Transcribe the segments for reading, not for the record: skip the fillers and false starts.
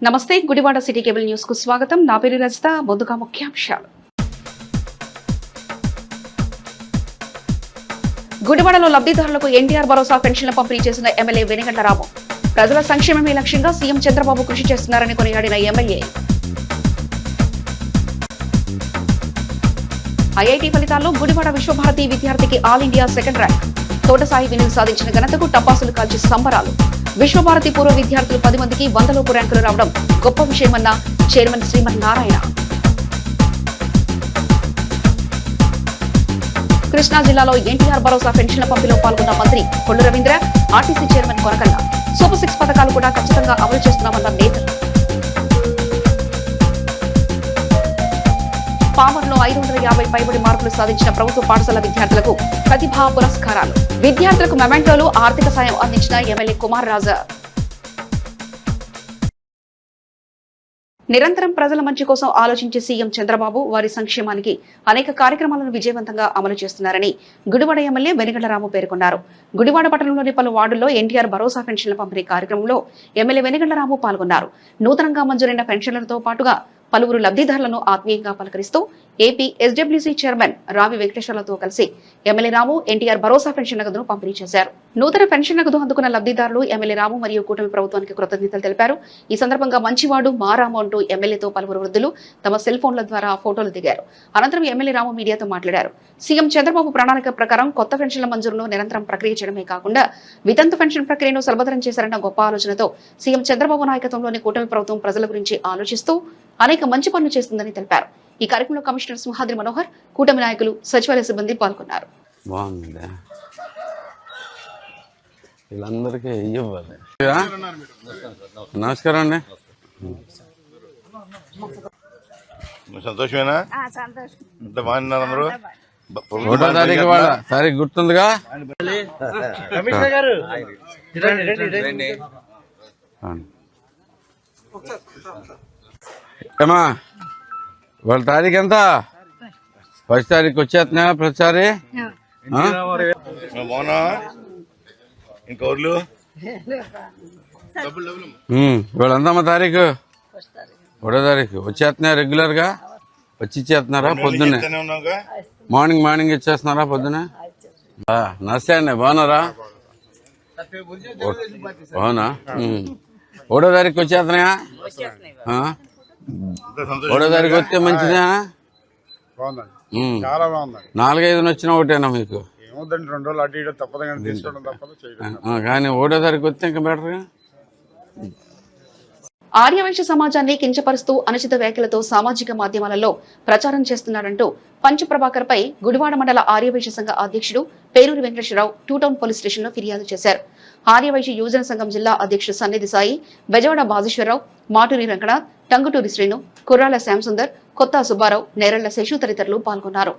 నమస్తే Gudivada city cable news కు స్వాగతం. నా పేరు రజిత. ముందుగా ముఖ్యాంశాలు. గుడివాడలో లబ్ధిదారులకు ఎన్టీఆర్ భరోసా పెన్షన్ల పంపిణీ చేసిన ఎమ్మెల్యే వెనిగండ్ల రాము. ప్రజల సంక్షేమమే లక్ష్యంగా సీఎం చంద్రబాబు కృషి చేస్తున్నారని కొనియాడిన ఎమ్మెల్యే. ఐఐటీ ఫలితాల్లో గుడివాడ విశ్వభారతి విద్యార్థికి ఆల్ ఇండియా సెకండ్ ర్యాంక్. తోటసాయి వినులు సాధించిన ఘనతకు టపాసులు కాల్చి సంబరాలు. విశ్వభారతి పూర్వ విద్యార్థులు 10 మందికి 100 లోపు ర్యాంకులు రావడం గొప్ప విషయమన్న చైర్మన్ శ్రీమన్నారాయణ. కృష్ణా జిల్లాలో ఎన్టీఆర్ భరోసా పెన్షన్ల పంపిణీలో పాల్గొన్న మంత్రి Kollu Ravindra, RTC chairman Korakalla. Super 6 పథకాలు కూడా ఖచ్చితంగా అమలు చేస్తున్నామన్న నేతలు. పామర్లో 550 పైబడి మార్కులు సాధించిన ప్రభుత్వ పాఠశాల విద్యార్థులకు ప్రతిభా పురస్కారాలు. విద్యార్థులకు మెమెంటోలు, ఆర్థిక సాయం అందించిన ఎమ్మెల్యే కుమార్ రాజా. నిరంతరం ప్రజల మంచి కోసం ఆలోచించే సీఎం చంద్రబాబు వారి సంక్షేమానికి అనేక కార్యక్రమాలను విజయవంతంగా అమలు చేస్తున్నారని గుడివాడ ఎమ్మెల్యే వెనిగండ్ల రాము పేర్కొన్నారు. గుడివాడ పట్టణంలోని పలు వార్డుల్లో ఎన్టీఆర్ భరోసా పెన్షన్ల పంపిణీ కార్యక్రమంలో ఎమ్మెల్యే వెనిగండ్ల రాము పాల్గొన్నారు. నూతనంగా మంజూరైన పెన్షన్లతో పాటుగా పలువురు లబ్ధిదారులను ఆత్మీయంగా పలకరిస్తూ ఏపీ ఎస్డబ్ల్యూసీ చైర్మన్ రావి వెంకటేశ్వర్లతో కలిసి ఎమ్మెల్యే రాము ఎన్టీఆర్ భరోసా పెన్షన్ నగదును పంపిణీ చేశారు. నూతన పెన్షన్ నగదు అందుకున్న లబ్ధిదారులు ఎమ్మెల్యే రాము మరియు కూటమి ప్రభుత్వానికి కృతజ్ఞతలు తెలిపారు. ఈ సందర్భంగా మంచివాడు మా రాము అంటూ ఎమ్మెల్యేతో పలువురు వృద్ధులు తమ సెల్ ఫోన్ల ద్వారా ఫోటోలు దిగారు. అనంతరం ఎమ్మెల్యే రాము మీడియాతో మాట్లాడారు. సీఎం చంద్రబాబు ప్రణాళిక ప్రకారం కొత్త పెన్షన్ల మంజూరును నిరంతరం ప్రక్రియ చేయడమే కాకుండా వితంతు పెన్షన్ ప్రక్రియను సులభతరం చేశారన్న గొప్ప ఆలోచనతో సీఎం చంద్రబాబు నాయకత్వంలోని కూటమి ప్రభుత్వం ప్రజల గురించి ఆలోచిస్తూ అనేక మంచి పనులు చేస్తుందని తెలిపారు. ఈ కార్యక్రమంలో కమిషనర్ సింహాద్రి మనోహర్, కూటమి నాయకులు, సచివాలయ సిబ్బంది పాల్గొన్నారు. నమస్కారం అండి. సంతోషమేనా? ఎంత బాగున్నారు అందరూ? 1వ తారీఖు వాళ్ళ తారీఖు గుర్తుందిగా? ఏమా వాళ్ళ తారీఖు ఎంత? 1వ తారీఖు వచ్చేస్తున్నా ప్రతిసారి. బాగున్నా? ఇంకా ఊర్లు వాళ్ళందమ్మా తారీఖు 1వ తారీఖు వచ్చేస్తున్నా రెగ్యులర్ గా వచ్చి ఇచ్చేస్తున్నారా? పొద్దున్నే మార్నింగ్ ఇచ్చేస్తున్నారా పొద్దున్నే? నమస్తే అండి, బాగున్నారా? అవునా? 1వ తారీఖు వచ్చేస్తున్నాయా? 1వ తారీఖు వస్తే మంచిదా? 4-5 వచ్చినా ఒకటేనా మీకు? కానీ 1వ తారీఖు వస్తే ఇంకా బెటర్. ఆర్యవైశ్య సమాజాన్ని కించపరుస్తూ అనుచిత వ్యాఖ్యలతో సామాజిక మాధ్యమాలలో ప్రచారం చేస్తున్నారంటూ పంచు ప్రభాకర్ పై గుడివాడ మండల ఆర్యవైశ్య సంఘ అధ్యక్షుడు Peruri Venkateswararao 2 town police station లో ఫిర్యాదు చేశారు. ఆర్యవైశ్య యువజన సంఘం జిల్లా అధ్యక్షుడు సన్నిధి సాయి, బెజవాడ బాజేశ్వరరావు, మాటూరి రంగనాథ్, టంగుటూరి శ్రీను, కుర్రాల శ్యాంసుందర్, కొత్త సుబ్బారావు, నేరళ్ల శేషు తదితరులు పాల్గొన్నారు.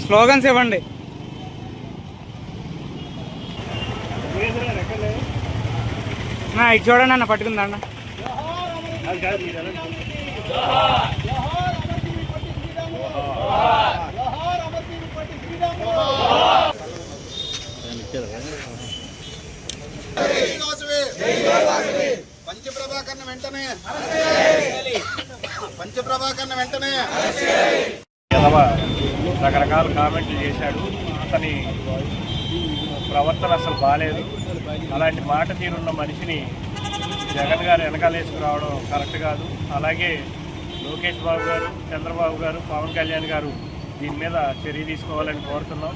స్లోగన్స్ ఇవ్వండి. ఇది చూడండి అన్న, పట్టుకుందా అన్న? పంచప్రభాకర్ని వెంటనే రకరకాల కామెంట్లు చేశాడు. అతని ప్రవర్తన అసలు బాగాలేదు. అలాంటి మాట తీరున్న మనిషిని జగన్ గారు వెనకాలేసుకురావడం కరెక్ట్ కాదు. అలాగే లోకేష్ బాబు గారు, చంద్రబాబు గారు, పవన్ కళ్యాణ్ గారు దీని మీద చర్య తీసుకోవాలని కోరుతున్నాం.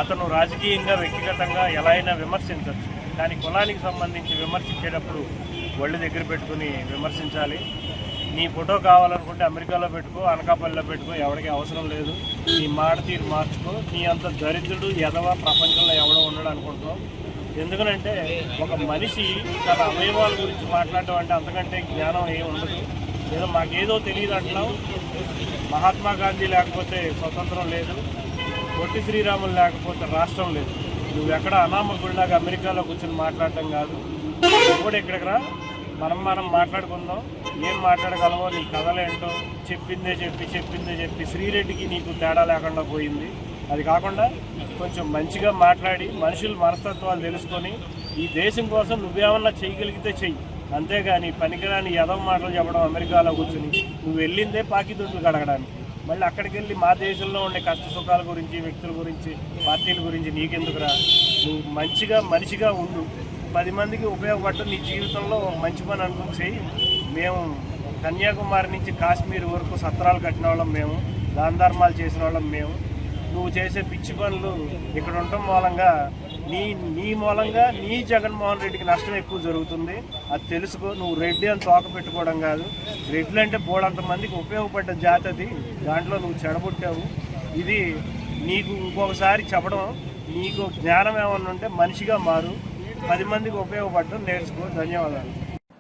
అతను రాజకీయంగా, వ్యక్తిగతంగా ఎలా అయినా విమర్శించవచ్చు, కానీ కులానికి సంబంధించి విమర్శించేటప్పుడు ఒళ్ళు దగ్గర పెట్టుకుని విమర్శించాలి. నీ ఫోటో కావాలనుకుంటే అమెరికాలో పెట్టుకో, అనకాపల్లిలో పెట్టుకో, ఎవరికి అవసరం లేదు. నీ మాట తీరు మార్చుకో. నీ అంత దరిద్రుడు ఎదవ ప్రపంచంలో ఎవడో ఉండడు అనుకుంటున్నాం. ఎందుకనంటే ఒక మనిషి తన అవయవాల గురించి మాట్లాడటం అంటే అంతకంటే జ్ఞానం ఏమి ఉండదు. ఏదో మాకేదో తెలియదు అంటున్నాం. మహాత్మా గాంధీ లేకపోతే స్వతంత్రం లేదు, పొట్టి శ్రీరాములు లేకపోతే రాష్ట్రం లేదు. నువ్వు ఎక్కడ అనామకుడిలాగా అమెరికాలో కూర్చొని మాట్లాడటం కాదు. కూడా ఇక్కడికి రా, మనం మాట్లాడుకుందాం. ఏం మాట్లాడగలవో, నీ కథలేంటో చెప్పిందే చెప్పి శ్రీరెడ్డికి నీకు తేడా లేకుండా పోయింది. అది కాకుండా కొంచెం మంచిగా మాట్లాడి మనుషుల మనస్తత్వాలు తెలుసుకొని ఈ దేశం కోసం నువ్వేమన్నా చేయగలిగితే చెయ్యి. అంతేగాని పనికిరాని ఎదవ మాటలు చెప్పడం, అమెరికాలో కూర్చుని నువ్వు వెళ్ళిందే పాకిదుడ్లు కడగడానికి, మళ్ళీ అక్కడికి వెళ్ళి మా దేశంలో ఉండే కష్ట సుఖాల గురించి, వ్యక్తుల గురించి, పార్టీల గురించి నీకెందుకురా? నువ్వు మనిషిగా ఉండు, 10 మందికి ఉపయోగపడటం నీ జీవితంలో మంచి పని అనుకుని చెయ్యి. మేము కన్యాకుమారి నుంచి కాశ్మీర్ వరకు సత్రాలు కట్టిన వాళ్ళం మేము, దాన ధర్మాలు చేసిన వాళ్ళం మేము. నువ్వు చేసే పిచ్చి పనులు ఇక్కడ ఉండటం మూలంగా నీ మూలంగా నీ జగన్మోహన్ రెడ్డికి నష్టం ఎక్కువ జరుగుతుంది. అది తెలుసుకో. నువ్వు రెడ్డి అని తోక పెట్టుకోవడం కాదు. రెడ్లు అంటే బోడంతమందికి ఉపయోగపడ్డ జాతి అది. దాంట్లో నువ్వు చెడగొట్టావు. ఇది నీకు ఇంకొకసారి చెప్పడం, నీకు జ్ఞానం ఏమన్నా ఉంటే మనిషిగా మారు, 10 మందికి ఉపయోగపడడం నేర్చుకో. ధన్యవాదాలు.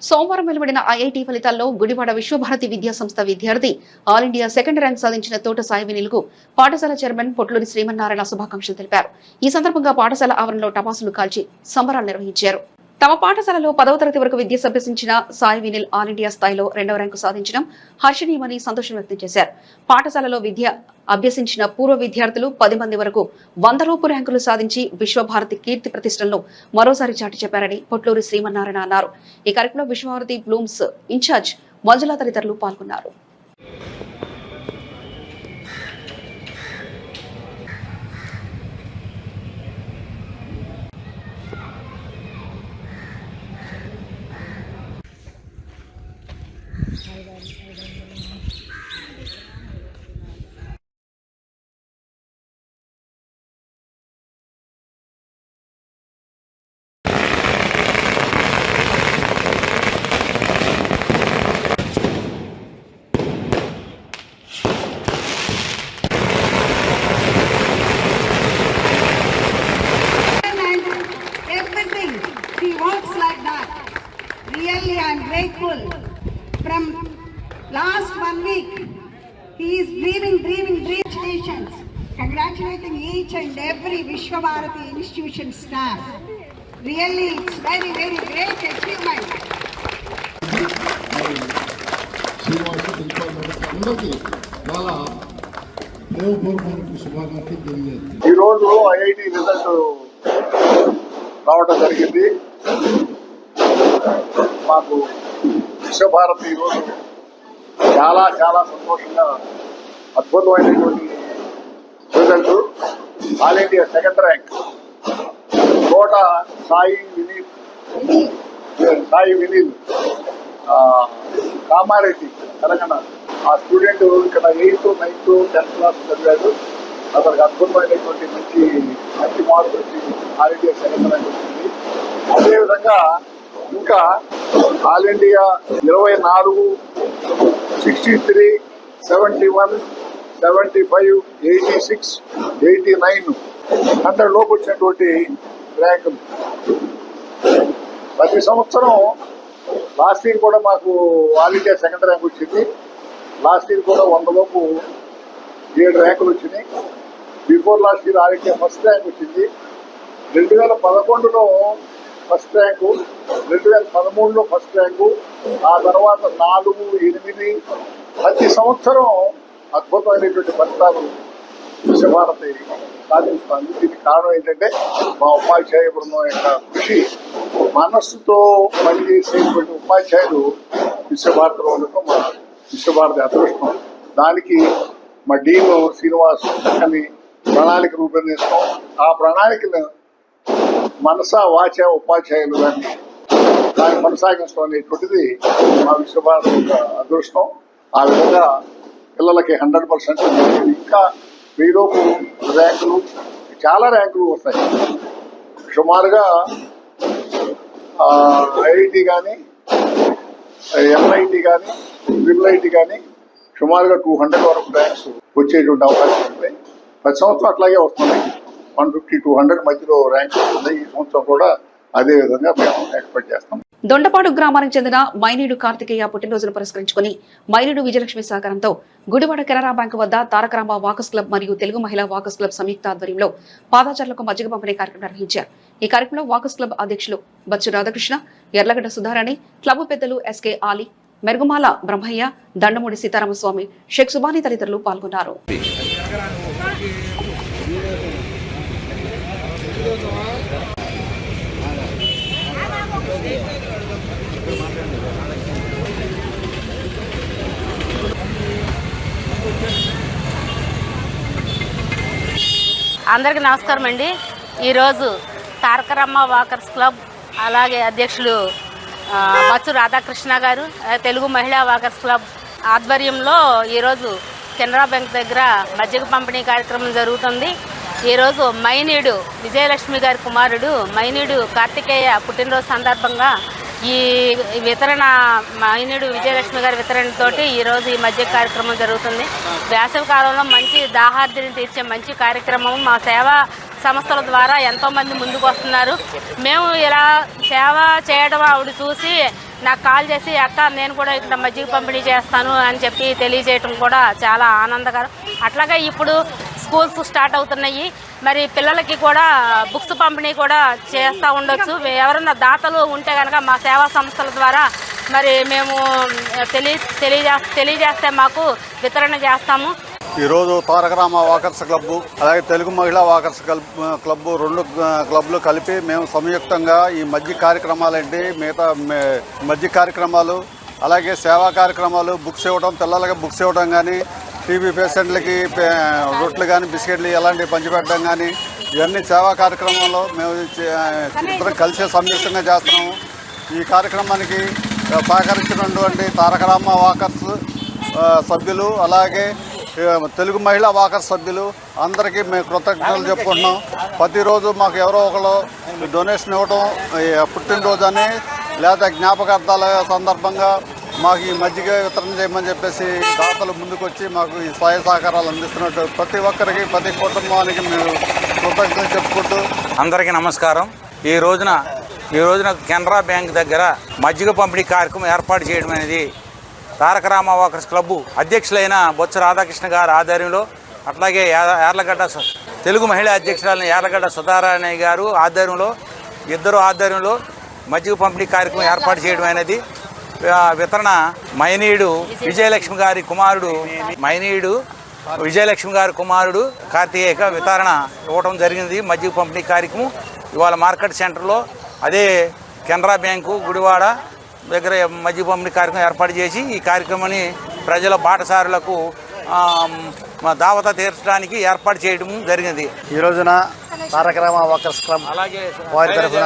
సోమవారం వెలువడిన ఐఐటి ఫలితాల్లో గుడివాడ విశ్వభారతి విద్యా సంస్థ విద్యార్థి ఆల్ ఇండియా సెకండ్ ర్యాంక్ సాధించిన తోట సాయి వినిల్కు పాఠశాల చైర్మన్ పొట్లూరి శ్రీమన్నారాయణ శుభాకాంక్షలు తెలిపారు. ఈ సందర్భంగా పాఠశాల ఆవరణలో టపాసులు కాల్చి సంబరాలు నిర్వహించారు. తమ పాఠశాలలో 10వ తరగతి వరకు విద్య అభ్యసించిన సాయి వినిల్ ఆల్ ఇండియా స్థాయిలో 2వ ర్యాంకు సాధించడం హర్షణీయమని సంతోషం వ్యక్తం చేశారు. పాఠశాలలో విద్య అభ్యసించిన పూర్వ విద్యార్థులు 10 మంది వరకు 100 లోపు ర్యాంకులు సాధించి విశ్వభారతి కీర్తి ప్రతిష్టలను మరోసారి చాటి చెప్పారని పొట్లూరి శ్రీమన్నారాయణ అన్నారు. ఈ కార్యక్రమంలో విశ్వభారతి బ్లూమ్స్ ఇన్ఛార్జ్ మంజుల తదితరులు పాల్గొన్నారు. Really, I am grateful. From last 1 week, he is dreaming stations. Congratulating each and every Vishwabharati institution staff. Really, it's very great achievement. ఈ రోజు ఐఐటి రిజల్ట్ రావడం జరిగింది. మాకు విశ్వభారతి ఈరోజు చాలా సంతోషంగా అద్భుతమైనటువంటి result. All India second rank తోట సాయి వినీల్ కామారెడ్డి తెలంగాణ. ఆ స్టూడెంట్ ఇక్కడ 8th, 9th, 10th క్లాస్ చదివాడు. అతనికి అద్భుతమైనటువంటి మంచి మార్కులు వచ్చి ఆల్ ఇండియా సెకండ్ ర్యాంక్ వచ్చింది. అదేవిధంగా ఇంకా ఆల్ ఇండియా 24, 63, 71, 75, 86, 89, 100 లోపు వచ్చినటువంటి ర్యాంకులు. ప్రతి సంవత్సరం లాస్ట్ ఇయర్ కూడా మాకు ఆల్ ఇండియా సెకండ్ ర్యాంక్ వచ్చింది. లాస్ట్ ఇయర్ కూడా 100 లోపు 7 ర్యాంకులు వచ్చినాయి. Before last year all India first rank వచ్చింది. 2011లో ఫస్ట్ ర్యాంకు, 2013లో ఫస్ట్ ర్యాంకు, ఆ తర్వాత 4, 8 ప్రతి సంవత్సరం అద్భుతమైనటువంటి ఫలితాలు విశ్వభారతి సాధిస్తుంది. దీనికి కారణం ఏంటంటే మా ఉపాధ్యాయ బృందం యొక్క కృషి. మనస్సుతో పనిచేసేటువంటి ఉపాధ్యాయులు విశ్వభారతిలో ఉండటం మా విశ్వభారతి అదృష్టం. దానికి మా డీన్ శ్రీనివాస్ అని ప్రణాళిక రూపొందిస్తాం. ఆ ప్రణాళికను మనసా వాచ ఉపాధ్యాయులు దాన్ని కొనసాగించడం అనేటువంటిది మా విశ్వభారతి యొక్క అదృష్టం. ఆ విధంగా పిల్లలకి 100% ఇంకా 1000 లోపు ర్యాంకులు, చాలా ర్యాంకులు వస్తాయి. సుమారుగా ఐఐటి కానీ, ఎన్ఐటి కానీ, ట్రిపుల్ కానీ సుమారుగా 200 వరకు ర్యాంక్స్ వచ్చేటువంటి అవకాశం ఉంటాయి. ప్రతి సంవత్సరం అట్లాగే వస్తున్నాయి. 150, 200 మధ్యలో ర్యాంక్ వస్తుంది. ఈ సంవత్సరం కూడా అదే విధంగా మేము ఎక్స్పెక్ట్ చేస్తాం. దొండపాడు గ్రామానికి చెందిన మైనీడు కార్తికేయ పుట్టినరోజును పురస్కరించుకుని మైనీడు విజయలక్ష్మి సహకారంతో గుడివాడ కెనరా బ్యాంకు వద్ద తారకరామ వాకర్స్ క్లబ్ మరియు తెలుగు మహిళా వాకర్స్ క్లబ్ సంయుక్త ఆధ్వర్యంలో పాదచారులకు మజ్జిగ పంపిణీ కార్యక్రమం నిర్వహించారు. ఈ కార్యక్రమంలో వాకర్స్ క్లబ్ అధ్యక్షులు బచ్చు రాధాకృష్ణ, ఎర్లగడ్డ సుధారాణి, క్లబ్ పెద్దలు ఎస్కే ఆలీ, మెరుగుమాల బ్రహ్మయ్య, దండమూడి సీతారామస్వామి, షేక్ సుబానీ తదితరులు పాల్గొన్నారు. అందరికీ నమస్కారం అండి. ఈరోజు తారకరామ వాకర్స్ క్లబ్ అలాగే అధ్యక్షులు బచ్చు రాధాకృష్ణ గారు, తెలుగు మహిళా వాకర్స్ క్లబ్ ఆధ్వర్యంలో ఈరోజు కెనరా బ్యాంక్ దగ్గర మజ్జిగ పంపిణీ కార్యక్రమం జరుగుతుంది. ఈరోజు మైనీడు విజయలక్ష్మి గారి కుమారుడు మైనీడు కార్తికేయ పుట్టినరోజు సందర్భంగా ఈ వితరణ మైనీడు విజయలక్ష్మి గారి వితరణతోటి ఈరోజు ఈ మజ్జిగ కార్యక్రమం జరుగుతుంది. వేసవి కాలంలో మంచి దాహార్తిని తీర్చే మంచి కార్యక్రమం మా సేవా సంస్థల ద్వారా ఎంతోమంది ముందుకు వస్తున్నారు. మేము ఇలా సేవ చేయడం ఆవిడ చూసి నాకు కాల్ చేసి అక్క నేను కూడా ఇక్కడ మజ్జిగ పంపిణీ చేస్తాను అని చెప్పి తెలియజేయటం కూడా చాలా ఆనందకరం. అట్లాగే ఇప్పుడు స్కూల్స్ స్టార్ట్ అవుతున్నాయి, మరి పిల్లలకి కూడా బుక్స్ పంపిణీ కూడా చేస్తూ ఉండొచ్చు. ఎవరన్నా దాతలు ఉంటే కనుక మా సేవా సంస్థల ద్వారా మరి మేము తెలియజేస్తే మాకు వితరణ చేస్తాము. ఈరోజు తారకరామ వాకర్స్ క్లబ్ అలాగే తెలుగు మహిళా వాకర్స్ క్లబ్ రెండు క్లబ్లు కలిపి మేము సంయుక్తంగా ఈ మజ్జిగ కార్యక్రమాలేంటి మిగతా మజ్జిగ కార్యక్రమాలు అలాగే సేవా కార్యక్రమాలు, బుక్స్ ఇవ్వడం, పిల్లలకి బుక్స్ ఇవ్వడం కానీ, టీబీ పేషెంట్లకి రొట్టెలు కానీ బిస్కెట్లు ఇలాంటివి పంచిపెట్టడం కానీ ఇవన్నీ సేవా కార్యక్రమంలో మేము ఇద్దరం కలిసి సంయుక్తంగా చేస్తున్నాము. ఈ కార్యక్రమానికి సహకరించినటువంటి తారకరామ వాకర్స్ సభ్యులు అలాగే తెలుగు మహిళా వాకర్స్ సభ్యులు అందరికీ మేము కృతజ్ఞతలు చెప్పుకుంటున్నాం. ప్రతిరోజు మాకు ఎవరో ఒకరు డొనేషన్ ఇవ్వడం, పుట్టినరోజు అని లేదా జ్ఞాపకార్థాల సందర్భంగా మాకు ఈ మజ్జిగ వితరణ చేయమని చెప్పేసి దాతలు ముందుకు వచ్చి మాకు ఈ సహాయ సహకారాలు అందిస్తున్నట్టు ప్రతి ఒక్కరికి ప్రతి కుటుంబానికి మేము కృతజ్ఞతలు చెప్పుకుంటూ అందరికీ నమస్కారం. ఈ రోజున కెనరా బ్యాంక్ దగ్గర మజ్జిగ పంపిణీ కార్యక్రమం ఏర్పాటు చేయడం అనేది తారకరామ వాకర్స్ క్లబ్ అధ్యక్షులైన బొత్స రాధాకృష్ణ గారి ఆధ్వర్యంలో, అట్లాగే యార్లగడ్డ తెలుగు మహిళా అధ్యక్షురాలైన యార్లగడ్డ సుధారాణి గారు ఇద్దరు ఆధ్వర్యంలో మజ్జిగ పంపిణీ కార్యక్రమం ఏర్పాటు చేయడం అనేది వితరణ మైనీడు విజయలక్ష్మి గారి కుమారుడు కార్తికేయ వితరణ ఇవ్వడం జరిగింది. మజ్జిగ పంపిణీ కార్యక్రమం ఇవాళ మార్కెట్ సెంటర్లో, అదే కెనరా బ్యాంకు గుడివాడ దగ్గర మజ్జిగ పంపిణీ కార్యక్రమం ఏర్పాటు చేసి ఈ కార్యక్రమాన్ని ప్రజల బాటసారులకు దావత తీర్చడానికి ఏర్పాటు చేయడం జరిగింది. ఈ రోజున తారకరామ వాకర్స్ క్లబ్ వారి తరఫున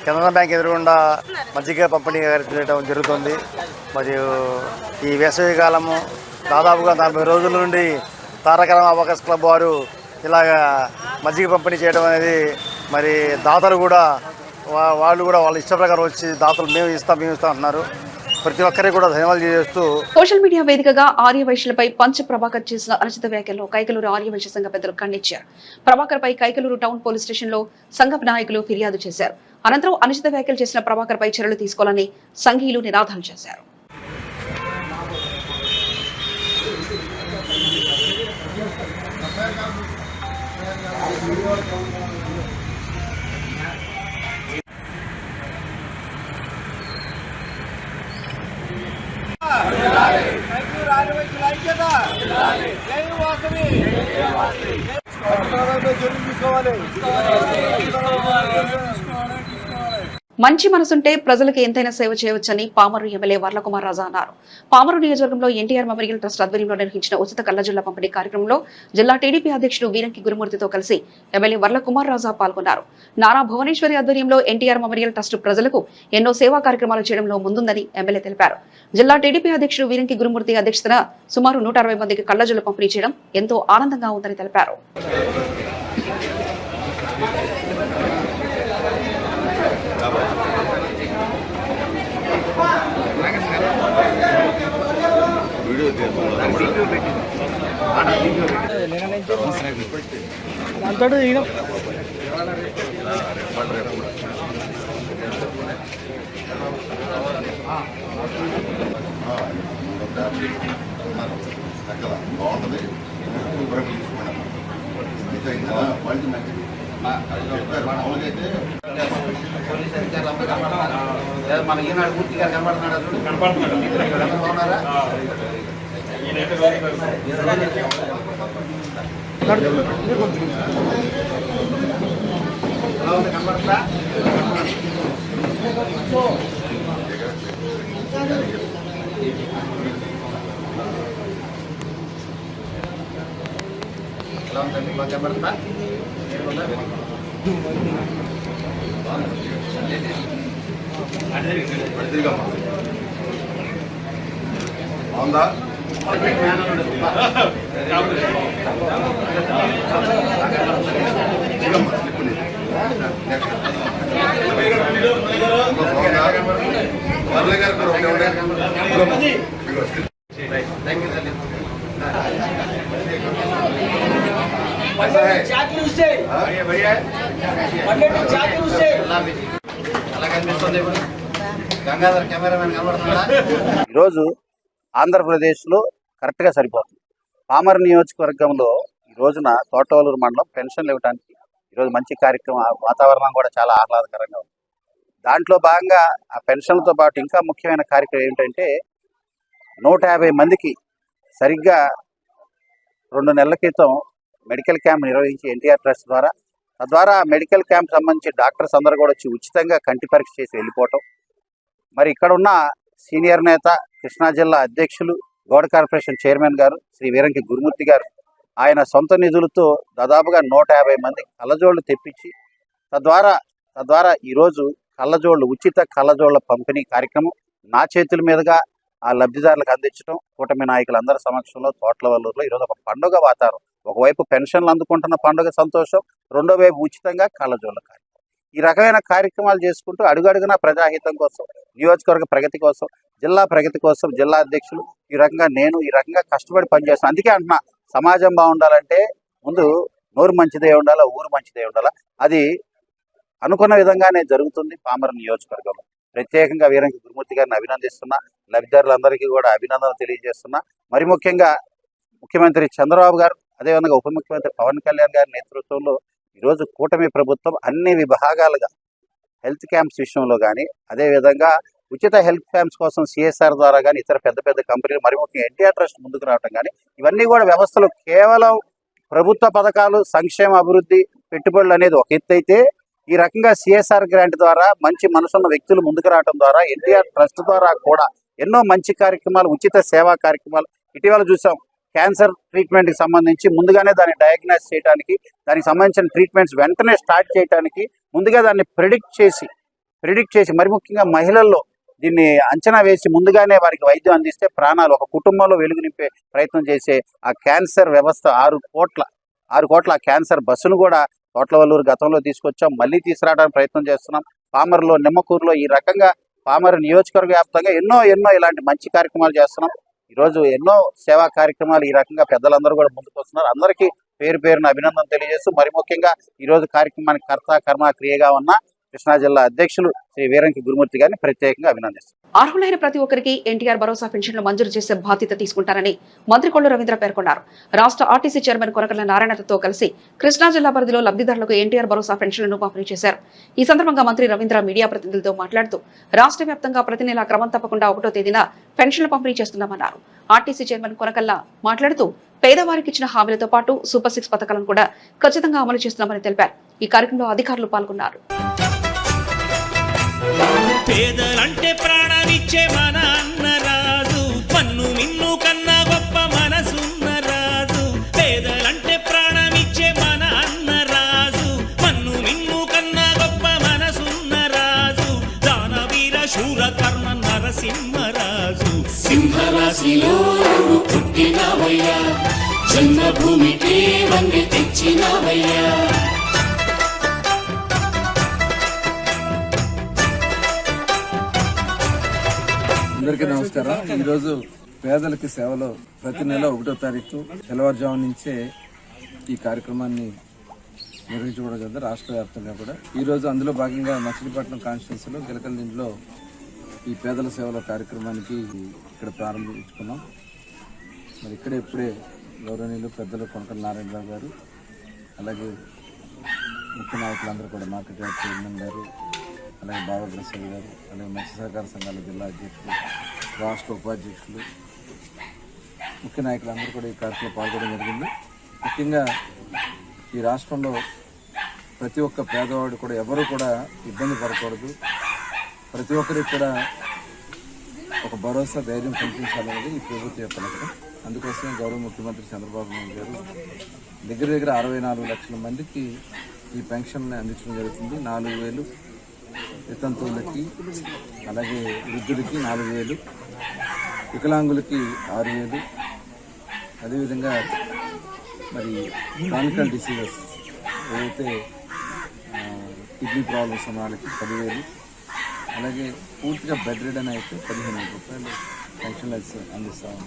కెనరా బ్యాంక్ ఎదురుగుండా మజ్జిగ పంపిణీ చేయడం జరుగుతుంది. మరియు ఈ వేసవి కాలము దాదాపుగా 40 రోజుల నుండి తారకరామ వాకర్స్ క్లబ్ వారు ఇలాగా మజ్జిగ పంపిణీ చేయడం అనేది, మరి దాతలు కూడా వాళ్ళు వాళ్ళ ఇష్ట ప్రకారం వచ్చి దాతలు మేము ఇస్తాం అంటున్నారు. ప్రతి ఒక్కరికి కూడా ధన్యవాదాలు చేస్తూ సోషల్ మీడియా వేదికగా ఆర్యవైశ్యులపై పంచ ప్రభాకర్ చేసిన అనుచిత వ్యాఖ్యల్లో కైకలూరు ఆర్యవైశ్య సంఘ పెద్దలు ఖండించారు. ప్రభాకర్ పై కైకలూరు టౌన్ పోలీస్ స్టేషన్ లో సంఘ నాయకులు ఫిర్యాదు చేశారు. అనంతరం అనుచిత వ్యాఖ్యలు చేసిన ప్రభాకర్ పై చర్యలు తీసుకోవాలని సంఘీయులు నినాదాలు చేశారు. మంచి మనసుంటే ప్రజలకు ఎంతైనా సేవ చేయవచ్చని పామరు ఎమ్మెల్యే వర్లకుమార్ రాజా అన్నారు. పామరు నియోజకవర్గంలో ఎన్టీఆర్ మెమోరియల్ ట్రస్ట్ ఆధ్వర్యంలో నిర్వహించిన ఉచిత కళ్లజొల్ల పంపిణీ కార్యక్రమంలో జిల్లా టీడీపీ అధ్యక్షుడు వీరంకి గురుమూర్తితో కలిసి ఎమ్మెల్యే వర్లకుమార్ రాజా పాల్గొన్నారు. నారా భువనేశ్వరి ఆధ్వర్యంలో ఎన్టీఆర్ మెమోరియల్ ట్రస్ట్ ప్రజలకు ఎన్నో సేవా కార్యక్రమాలు చేయడంలో ముందుందని ఎమ్మెల్యే తెలిపారు. జిల్లా టీడీపీ అధ్యక్షుడు వీరంకి గురుమూర్తి అధ్యక్షతన సుమారు 160 మందికి కళ్లజొల్ల పంపిణీ చేయడం ఎంతో ఆనందంగా ఉందని తెలిపారు. బాగుంటుంది మన ఈనాడు పూర్తిగా కనబడుతున్నారా? కనబడుతుందా? ఎలా ఉందండి? బాగా కనబడుతుందా? బాగుందా? ఈరోజు ఆంధ్రప్రదేశ్లో కరెక్ట్గా సరిపోతుంది. పామర్ నియోజకవర్గంలో ఈ రోజున తోటవలూరు మండలం పెన్షన్లు ఇవ్వడానికి ఈరోజు మంచి కార్యక్రమం, వాతావరణం కూడా చాలా ఆహ్లాదకరంగా ఉంది. దాంట్లో భాగంగా ఆ పెన్షన్లతో పాటు ఇంకా ముఖ్యమైన కార్యక్రమం ఏమిటంటే 150 మందికి సరిగ్గా 2 నెలల క్రితం మెడికల్ క్యాంప్ నిర్వహించి ఎన్టీఆర్ ట్రస్ట్ ద్వారా, తద్వారా మెడికల్ క్యాంప్ సంబంధించి డాక్టర్స్ అందరూ కూడా వచ్చి ఉచితంగా కంటి పరీక్ష చేసి వెళ్ళిపోవటం. మరి ఇక్కడ ఉన్న సీనియర్ నేత కృష్ణా జిల్లా అధ్యక్షులు గౌడ కార్పొరేషన్ చైర్మన్ గారు శ్రీ వీరంకి గురుమూర్తి గారు ఆయన సొంత నిధులతో దాదాపుగా 150 మంది కళ్ళజోళ్లు తెప్పించి తద్వారా ఈరోజు కళ్ళజోళ్లు ఉచిత కళ్ళజోళ్ల పంపిణీ కార్యక్రమం నా చేతుల మీదుగా ఆ లబ్ధిదారులకు అందించడం, కూటమి నాయకులందరి సమక్షంలో తోట్లవల్లూరులో ఈరోజు ఒక పండుగ వాతావరణం. ఒకవైపు పెన్షన్లు అందుకుంటున్న పండుగ సంతోషం, రెండో వైపు ఉచితంగా కళ్ళజోళ్ల కార్యక్రమం. ఈ రకమైన కార్యక్రమాలు చేసుకుంటూ అడుగడుగున ప్రజాహితం కోసం, నియోజకవర్గ ప్రగతి కోసం, జిల్లా ప్రగతి కోసం జిల్లా అధ్యక్షులు ఈ రకంగా కష్టపడి పనిచేస్తాను. అందుకే అంటున్నా, సమాజం బాగుండాలంటే ముందు నోరు మంచిదే ఉండాలా, ఊరు మంచిదే ఉండాలా. అది అనుకున్న విధంగానే జరుగుతుంది పామర్ నియోజకవర్గంలో. ప్రత్యేకంగా వీరంకి గురుమూర్తి గారిని అభినందిస్తున్నా, లబ్ధిదారులందరికీ కూడా అభినందనలు తెలియజేస్తున్నా. మరి ముఖ్యంగా ముఖ్యమంత్రి చంద్రబాబు గారు, అదేవిధంగా ఉప ముఖ్యమంత్రి పవన్ కళ్యాణ్ గారి నేతృత్వంలో ఈరోజు కూటమి ప్రభుత్వం అన్ని విభాగాలుగా హెల్త్ క్యాంప్స్ విషయంలో కానీ, అదేవిధంగా ఉచిత హెల్త్ క్యాంప్స్ కోసం సిఎస్ఆర్ ద్వారా కానీ, ఇతర పెద్ద పెద్ద కంపెనీలు, మరి ముఖ్యంగా ఎన్టీఆర్ ట్రస్ట్ ముందుకు రావడం కానీ, ఇవన్నీ కూడా వ్యవస్థలో కేవలం ప్రభుత్వ పథకాలు, సంక్షేమ అభివృద్ధి, పెట్టుబడులు అనేది ఒక ఎత్తు అయితే, ఈ రకంగా సిఎస్ఆర్ గ్రాంట్ ద్వారా మంచి మనసున్న వ్యక్తులు ముందుకు రావడం ద్వారా, ఎన్టీఆర్ ట్రస్ట్ ద్వారా కూడా ఎన్నో మంచి కార్యక్రమాలు, ఉచిత సేవా కార్యక్రమాలు ఇటీవల చూసాం. క్యాన్సర్ ట్రీట్మెంట్కి సంబంధించి ముందుగానే దాన్ని డయాగ్నైజ్ చేయడానికి, దానికి సంబంధించిన ట్రీట్మెంట్స్ వెంటనే స్టార్ట్ చేయడానికి ముందుగా దాన్ని ప్రిడిక్ట్ చేసి మరి ముఖ్యంగా మహిళల్లో దీన్ని అంచనా వేసి ముందుగానే వారికి వైద్యం అందిస్తే ప్రాణాలు, ఒక కుటుంబంలో వెలుగు నింపే ప్రయత్నం చేసే ఆ క్యాన్సర్ వ్యవస్థ 6 కోట్ల ఆ క్యాన్సర్ బస్సును కూడా తోట్లవల్లూరు గతంలో తీసుకొచ్చాం, మళ్ళీ తీసుకురావడానికి ప్రయత్నం చేస్తున్నాం. పామర్లో, నిమ్మకూరులో ఈ రకంగా పామర్ నియోజకవర్గ వ్యాప్తంగా ఎన్నో ఇలాంటి మంచి కార్యక్రమాలు చేస్తున్నాం. ఈరోజు ఎన్నో సేవా కార్యక్రమాలు ఈ రకంగా పెద్దలందరూ కూడా ముందుకు వస్తున్నారు. అందరికీ పేరున అభినందన తెలియజేస్తూ, మరి ముఖ్యంగా ఈరోజు కార్యక్రమానికి కర్త కర్మ క్రియగా ఉన్న కృష్ణా జిల్లా అధ్యక్షులు శ్రీ వీరంకి గురుమూర్తి గారిని ప్రత్యేకంగా అభినందిస్తున్నారు. అర్హులైన ప్రతి ఒక్కరికి ఎన్టీఆర్ భరోసా పెన్షన్లు మంజూరు చేసే బాధ్యత తీసుకుంటారని మంత్రి కొల్లు రవీంద్ర పేర్కొన్నారు. రాష్ట్ర ఆర్టీసీ చైర్మన్ కొనకళ్ళ నారాయణతో కలిసి కృష్ణా జిల్లా పరిధిలో లబ్ధిదారులకు ఎన్టీఆర్ భరోసా పెన్షన్లను పంపిణీ చేశారు. ఈ సందర్భంగా మంత్రి రవీంద్ర మీడియా ప్రతినిధులతో మాట్లాడుతూ, రాష్ట్ర వ్యాప్తంగా ప్రతి నెల క్రమం తప్పకుండా 1వ తేదీన పెన్షన్లు పంపిణీ చేస్తున్నామన్నారు. ఆర్టీసీ చైర్మన్ కొనకళ్ళ మాట్లాడుతూ, పేదవారికి ఇచ్చిన హామీలతో పాటు సూపర్ 6 పథకాలను కూడా ఖచ్చితంగా అమలు చేస్తున్నామని తెలిపారు. ఈ కార్యక్రమంలో అధికారులు పాల్గొన్నారు. పేదలంటే ప్రాణానిచ్చే మన అన్నరాజు, మన్ను మిన్ను కన్నా గొప్ప మనసున్న రాజు. పేదలంటే ప్రాణమిచ్చే మన అన్నరాజు, మన్ను మిన్ను కన్నా గొప్ప మనసున్న రాజు. దానవీర శూర కర్మ నరసింహరాజు. సింహరాశిలో పుట్టినవయ్యా, జన్మభూమికి వంగి తెచ్చినవయ్యా. అందరికీ నమస్కారం. ఈరోజు పేదలకి సేవలో ప్రతి నెల 1వ తారీఖు తెల్లవారుజాము నుంచే ఈ కార్యక్రమాన్ని నిర్వహించుకోవడం జరుగుతుంది రాష్ట్ర వ్యాప్తంగా కూడా. ఈరోజు అందులో భాగంగా మచిలీపట్నం కాన్స్టిట్యున్సీలో గిలకల్లిలో ఈ పేదల సేవల కార్యక్రమానికి ఇక్కడ ప్రారంభించుకున్నాం. మరి ఇప్పుడే గౌరవనీయులు పెద్దలు కొనకల నారాయణరావు గారు, అలాగే ముఖ్య నాయకులందరూ కూడా మార్కెట్ యార్డ్ చైర్మన్ గారు, అలాగే బాబాప్రసాద్ గారు, అలాగే మత్స్య సహకార సంఘాల జిల్లా అధ్యక్షులు, రాష్ట్ర ఉపాధ్యక్షులు, ముఖ్య నాయకులందరూ కూడా ఈ కార్యక్రమంలో పాల్గొనడం జరిగింది. ముఖ్యంగా ఈ రాష్ట్రంలో ప్రతి ఒక్క పేదవాడు కూడా ఎవరు కూడా ఇబ్బంది పడకూడదు, ప్రతి ఒక్కరికి కూడా ఒక భరోసా ధైర్యం కల్పించాలనేది ఈ ప్రభుత్వం యొక్క లక్ష్యం. అందుకోసమే గౌరవ ముఖ్యమంత్రి చంద్రబాబు నాయుడు గారు దగ్గర 64 లక్షల మందికి ఈ పెన్షన్ని అందించడం జరుగుతుంది. 4,000 వితంతువులకి, అలాగే వృద్ధులకి 4,000, వికలాంగులకి 6,000, అదేవిధంగా మరి క్రానికల్ డిసీజెస్ ఏదైతే కిడ్నీ ప్రాబ్లమ్స్ ఉన్న వాళ్ళకి 10,000, అలాగే పూర్తిగా బెడ్ రిడన్ అయితే 15,000 రూపాయలు పెన్షన్లు అందిస్తాము.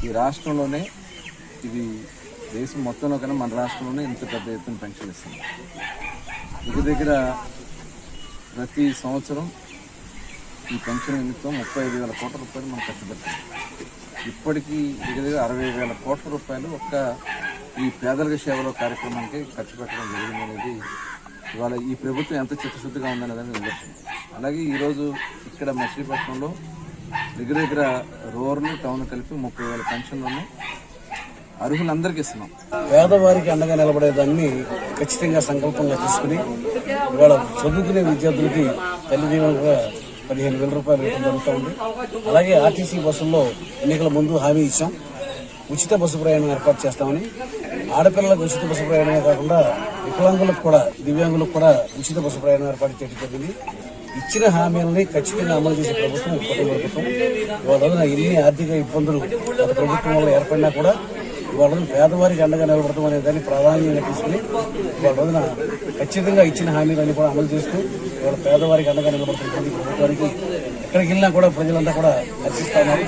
ఈ రాష్ట్రంలోనే, ఇది దేశం మొత్తంలో కన్నా మన రాష్ట్రంలోనే ఇంత పెద్ద ఎత్తున పెన్షన్లు ఇస్తుంది. దగ్గర ప్రతి సంవత్సరం ఈ పెన్షన్ నిమిత్తం 35,000 కోట్ల రూపాయలు మనం ఖర్చు పెడతాం. ఇప్పటికీ దగ్గర 60,000 కోట్ల రూపాయలు ఒక్క ఈ పేదల సేవలో కార్యక్రమానికి ఖర్చు పెట్టడం జరిగింది అనేది ఇవాళ ఈ ప్రభుత్వం ఎంత చిత్తశుద్ధిగా ఉందనేదాన్ని నిదర్శనం. అలాగే ఈరోజు ఇక్కడ మచిలీపట్నంలో దగ్గర రూరల్ టౌన్ కలిపి 30,000 పెన్షన్లను అర్హులందరికీ ఇస్తున్నాం. పేదవారికి అండగా నిలబడేదాన్ని ఖచ్చితంగా సంకల్పంగా తీసుకుని ఇవాళ చదువుకునే విద్యార్థులకి తల్లిదండ్రులుగా 15,000 రూపాయలు ఇవ్వడం జరుగుతూ ఉంది. అలాగే ఆర్టీసీ బస్సుల్లో ఎన్నికల ముందు హామీ ఇచ్చాం, ఉచిత బస్సు ప్రయాణం ఏర్పాటు చేస్తామని. ఆడపిల్లలకు ఉచిత బస్సు ప్రయాణమే కాకుండా వికలాంగులకు కూడా, దివ్యాంగులకు కూడా ఉచిత బస్సు ప్రయాణం ఏర్పాటు చేయడం జరిగింది. ఇచ్చిన హామీలని ఖచ్చితంగా అమలు చేసే ప్రభుత్వం కుటుంబ ప్రభుత్వం. ఇవాళ రోజున ఎన్ని ఆర్థిక ఇబ్బందులు గత ప్రభుత్వం వల్ల ఏర్పడినా కూడా ఇవాళ రోజున పేదవారికి అండగా నిలబడతాం అనే దాన్ని ప్రాధాన్యంగా తీసుకుని ఇవాళ రోజున ఖచ్చితంగా ఇచ్చిన హామీలన్నీ కూడా అమలు చేస్తూ ఇవాళ పేదవారికి అండగా నిలబడుతున్నటువంటి ప్రభుత్వానికి ఎక్కడికి వెళ్ళినా కూడా ప్రజలంతా కూడా హర్షిస్తా ఉన్నారు.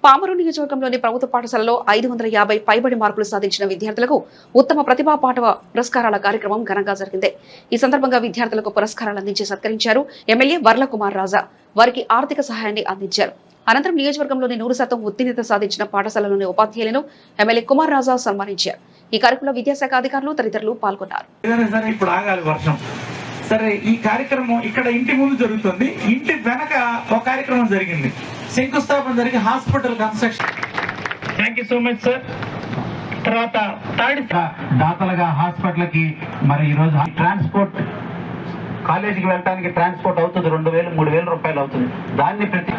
పామరు నియోజకవర్గంలోని ప్రభుత్వ పాఠశాలలో 550 పైబడి మార్కులు సాధించిన విద్యార్థులకు ఉత్తమ ప్రతిభా పాఠవ పురస్కారాల కార్యక్రమం ఘనంగా జరిగింది. ఈ సందర్భంగా విద్యార్థులకు పురస్కారాలు అందించి సత్కరించారు ఎమ్మెల్యే వర్ల కుమార్ రాజా. వారికి ఆర్థిక సహాయాన్ని అందించారు. అనంతరం నియోజకవర్గంలోని 100% ఉత్తీర్ణత సాధించిన పాఠశాలలోని ఉపాధ్యాయులను ఎమ్మెల్యే కుమార్ రాజా సన్మానించారు. ఈ కార్యక్రమంలో విద్యాశాఖ అధికారులు తదితరులు పాల్గొన్నారు. సరే, ఈ కార్యక్రమం ఇక్కడ ఇంటి ముందు జరుగుతుంది. ఇంటి వెనక ఒక కార్యక్రమం జరిగింది, శంకుస్థాపన జరిగి hospital construction. Thank you so much sir. తర్వాత దాతలుగా హాస్పిటల్ కి మరి ఈరోజు ట్రాన్స్పోర్ట్, కాలేజీకి వెళ్ళడానికి ట్రాన్స్పోర్ట్ అవుతుంది 2,000-3,000 రూపాయలు అవుతుంది. దాన్ని ప్రతి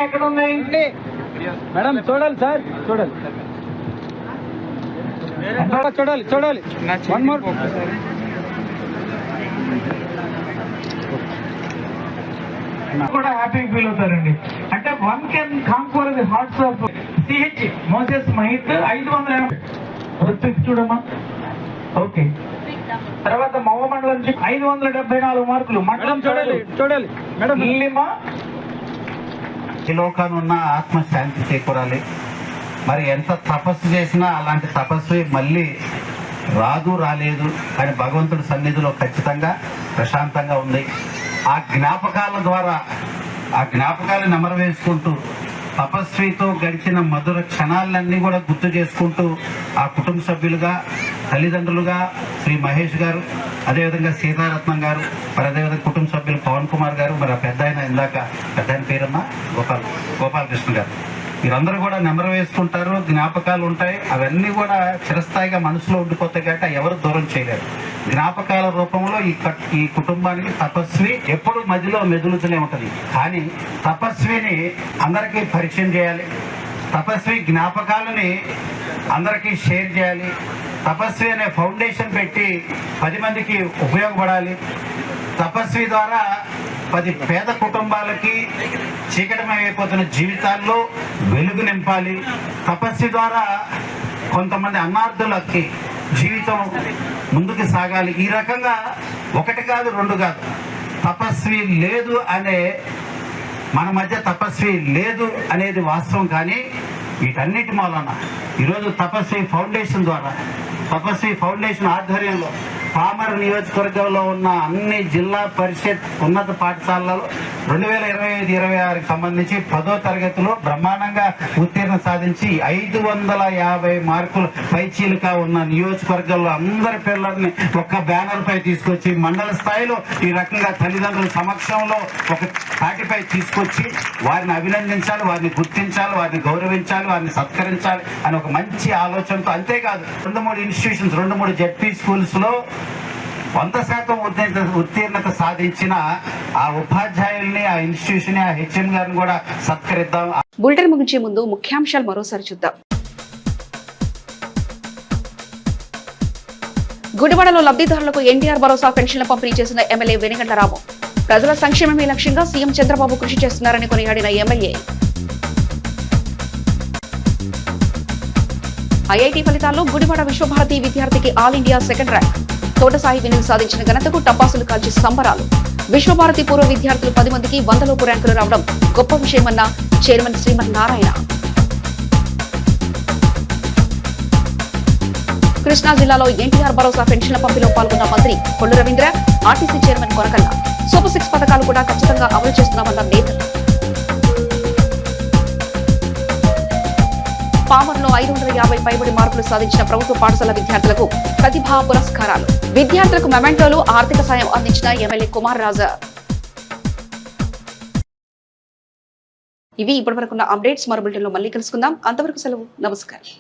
ఎక్కడ ఉన్నాయి మేడం చూడాలి సార్, చూడాలి చూడాలి. వన్ మోర్ కూడా హ్యాపీ ఫీల్ అవుతారండి. అంటే one can conquer the hearts of CH Moses Mahith 500 చూడమ్మా. ఓకే, తర్వాత మవ మండలం 574 మార్కులు. మండలం చూడాలి మేడం. ఈ లోకానున్న ఆత్మశాంతి చేకూరాలి. మరి ఎంత తపస్సు చేసినా అలాంటి తపస్సు మళ్ళీ రాలేదు, కానీ భగవంతుడి సన్నిధిలో ఖచ్చితంగా ప్రశాంతంగా ఉంది. ఆ జ్ఞాపకాల ద్వారా, ఆ జ్ఞాపకాలను నెమరు వేసుకుంటూ తపస్వితో గడిచిన మధుర క్షణాలన్నీ కూడా గుర్తు చేసుకుంటూ ఆ కుటుంబ సభ్యులుగా, తల్లిదండ్రులుగా శ్రీ మహేష్ గారు, అదేవిధంగా సీతారత్నం గారు, మరి అదేవిధంగా కుటుంబ సభ్యులు పవన్ కుమార్ గారు, మరి ఆ పెద్ద ఆయన ఇందాక పెద్ద ఆయన పేరమ్మ గోపాలకృష్ణ గారు, వీరందరూ కూడా నెమరు వేసుకుంటారు. జ్ఞాపకాలు ఉంటాయి, అవన్నీ కూడా చిరస్థాయిగా మనసులో ఉండిపోతాయి కాబట్టి ఎవరు దూరం చేయలేరు. జ్ఞాపకాల రూపంలో ఈ కుటుంబానికి తపస్వి ఎప్పుడు మధ్యలో మెదులుతూనే ఉంటుంది. కానీ తపస్విని అందరికీ పరిచయం చేయాలి, తపస్వి జ్ఞాపకాలని అందరికీ షేర్ చేయాలి. తపస్వి అనే ఫౌండేషన్ పెట్టి 10 మందికి ఉపయోగపడాలి. తపస్వి ద్వారా 10 పేద కుటుంబాలకి చీకటమైపోతున్న జీవితాల్లో వెలుగు నింపాలి. తపస్వి ద్వారా కొంతమంది అన్నార్థులకి జీవితం ముందుకు సాగాలి. ఈ రకంగా 1 కాదు 2 కాదు, తపస్వి లేదు అనే, మన మధ్య తపస్వి లేదు అనేది వాస్తవం. కానీ వీటన్నిటి మూలన ఈరోజు తపస్వి ఫౌండేషన్ ద్వారా, తపస్వి ఫౌండేషన్ ఆధ్వర్యంలో పామర్ నియోజకవర్గంలో ఉన్న అన్ని జిల్లా పరిషత్ ఉన్నత పాఠశాలలలో 2025-26కి సంబంధించి 10వ తరగతిలో బ్రహ్మాండంగా ఉత్తీర్ణ సాధించి 550 మార్కులు పైచీలుగా ఉన్న నియోజకవర్గంలో అందరి పిల్లల్ని ఒక్క బ్యానర్ పై తీసుకొచ్చి మండల స్థాయిలో ఈ రకంగా తల్లిదండ్రుల సమక్షంలో ఒక తాటిపై తీసుకొచ్చి వారిని అభినందించాలి, వారిని గుర్తించాలి, వారిని గౌరవించాలి, వారిని సత్కరించాలి అని ఒక మంచి ఆలోచనతో, అంతేకాదు 2-3 ఇన్స్టిట్యూషన్స్ 2-3 జెడ్పీ స్కూల్స్ లో 100% ఉత్తీర్ణత సాధించిన ఆ ఉపాధ్యాయుల్ని, ఆ ఇన్స్టిట్యూషన్, ఆ హెచ్ఎం గారిని కూడా సత్కరిద్దాం. బులెటిన్ ముగించే ముందు ముఖ్యాంశాలు మరోసారి చూద్దాం. గుడివాడలో లబ్ధిదారులకు ఎన్టీఆర్ భరోసా పెన్షన్ల పంపిణీ చేసిన ఎమ్మెల్యే వెనిగండ్ల రాము. ప్రజల సంక్షేమమే లక్ష్యంగా సీఎం చంద్రబాబు కృషి చేస్తున్నారని కొనియాడిన ఎమ్మెల్యే. ఐఐటీ ఫలితాల్లో గుడివాడ విశ్వభారతి విద్యార్థికి ఆల్ ఇండియా సెకండ్ ర్యాంక్. తోటసాయి వినులు సాధించిన ఘనతకు టపాసులు కాల్చి సంబరాలు. విశ్వభారతి పూర్వ విద్యార్థులు 10 మందికి 100లోపు ర్యాంకులు రావడం గొప్ప విషయమన్న చైర్మన్ శ్రీమన్నారాయణ. కృష్ణా జిల్లాలో ఎన్టీఆర్ భరోసా పెన్షన్ల పంపిణీలో పాల్గొన్న మంత్రి Kollu Ravindra, RTC chairman Konakalla. Super 6 పథకాలు కూడా ఖచ్చితంగా అమలు చేస్తున్నామన్న నేతలు. పామర్లో 550 పైబడి మార్కులు సాధించిన ప్రభుత్వ పాఠశాల విద్యార్థులకు ప్రతిభా పురస్కారాలు. విద్యార్థులకు మెమెంటోలు, ఆర్థిక సాయం అందించిన ఎమ్మెల్యే కుమార్ రాజా. ఇవి ఇప్పటివరకున్న అప్డేట్స్. మరో బులెటిన్లో మళ్ళీ కలుసుకుందాం. అంతవరకు సెలవు. నమస్కారం.